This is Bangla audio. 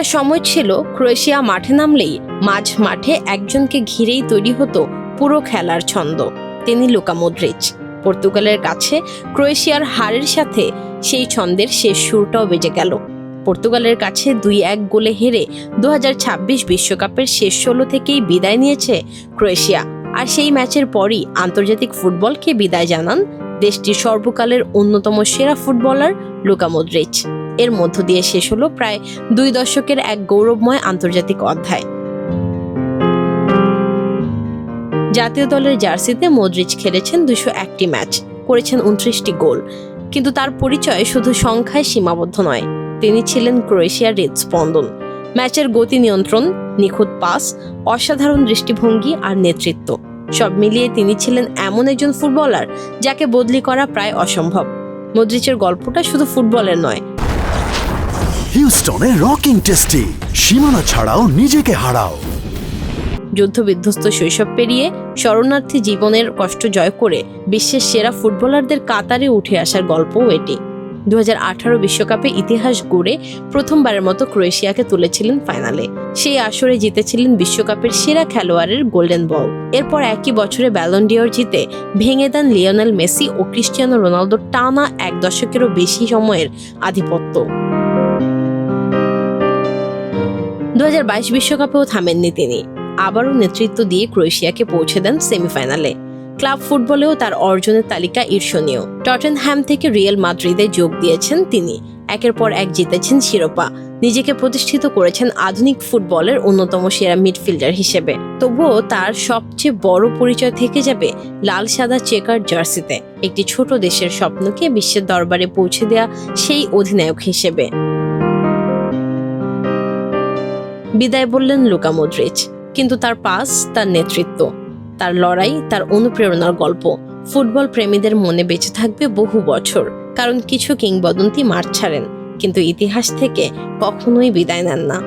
একটা সময় ছিল ক্রোয়েশিয়া মাঠে নামলেই মাঝ মাঠে একজনকে ঘিরেই তৈরি হতো পুরো খেলার ছন্দ। তিনি লুকা মদ্রিচ। পর্তুগালের কাছে ক্রোয়েশিয়ার হারের সাথে সেই ছন্দের শেষ সুরটাও বেজে গেল। পর্তুগালের কাছে 2-1 গোলে হেরে 2026 বিশ্বকাপের শেষ 16 থেকেই বিদায় নিয়েছে ক্রোয়েশিয়া। আর সেই ম্যাচের পরই আন্তর্জাতিক ফুটবলকে বিদায় জানান দেশটির সর্বকালের অন্যতম সেরা ফুটবলার লুকা মদ্রিচ। এর মধ্য দিয়ে শেষ হলো প্রায় 2 দশকের এক গৌরবময় আন্তর্জাতিক অধ্যায়। জাতীয় দলের জার্সিতে মদ্রিচ খেলেছেন 201টি ম্যাচ, করেছেন 29টি গোল। কিন্তু তার পরিচয় শুধু সংখ্যায় সীমাবদ্ধ নয়। তিনি ছিলেন ক্রোয়েশিয়ার হৃদস্পন্দন। ম্যাচের গতি নিয়ন্ত্রণ, নিখুঁত পাস, অসাধারণ দৃষ্টিভঙ্গি আর নেতৃত্ব, সব মিলিয়ে তিনি ছিলেন এমন একজন ফুটবলার যাকে বদলি করা প্রায় অসম্ভব। মদ্রিচের গল্পটা শুধু ফুটবলের নয়, হিউস্টনে রকিং টেস্টি, সীমানা ছাড়াও নিজেকে হারাও। যুদ্ধবিধ্বস্ত শৈশব পেরিয়ে শরণার্থী জীবনের কষ্ট জয় করে বিশ্বের সেরা ফুটবলারদের কাতারে উঠে আসার গল্পও এটি। 2018 বিশ্বকাপে ইতিহাস গড়ে প্রথমবারের মতো ক্রোয়েশিয়াকে তুলেছিলেন ফাইনালে। সেই আসরে জিতেছিলেন বিশ্বকাপের সেরা খেলোয়াড়ের গোল্ডেন বল। এরপর একই বছরে ব্যালন ডিওর জিতে ভেঙে দেন লিওনেল মেসি ও ক্রিস্টিয়ানো রোনালদোর টানা 1 দশকেরও বেশি সময়ের আধিপত্য। 2022 বিশ্বকাপেও থামেননি তিনি। আবারও নেতৃত্ব দিয়ে ক্রোয়েশিয়াকে পৌঁছে দেন সেমিফাইনালে। ক্লাব ফুটবলেও তার অর্জনের তালিকা ঈর্ষণীয়। টটেনহ্যাম থেকে রিয়াল মাদ্রিদে যোগ দিয়েছেন তিনি। একের পর এক জিতেছেন শিরোপা, নিজেকে প্রতিষ্ঠিত করেছেন আধুনিক ফুটবলের অন্যতম সেরা মিডফিল্ডার হিসেবে। তবুও তার সবচেয়ে বড় পরিচয় থেকে যাবে লাল সাদা চেকার জার্সিতে, একটি ছোট দেশের স্বপ্নকে বিশ্বের দরবারে পৌঁছে দেয়া সেই অধিনায়ক হিসেবে। বিদায় বললেন লুকা মদ্রিচ, কিন্তু তার পাস, তার নেতৃত্ব, তার লড়াই, তার অনুপ্রেরণার গল্প ফুটবল প্রেমীদের মনে বেঁচে থাকবে বহু বছর। কারণ কিছু কিংবদন্তি মাঠ ছাড়েন, কিন্তু ইতিহাস থেকে কখনোই বিদায় নেন না।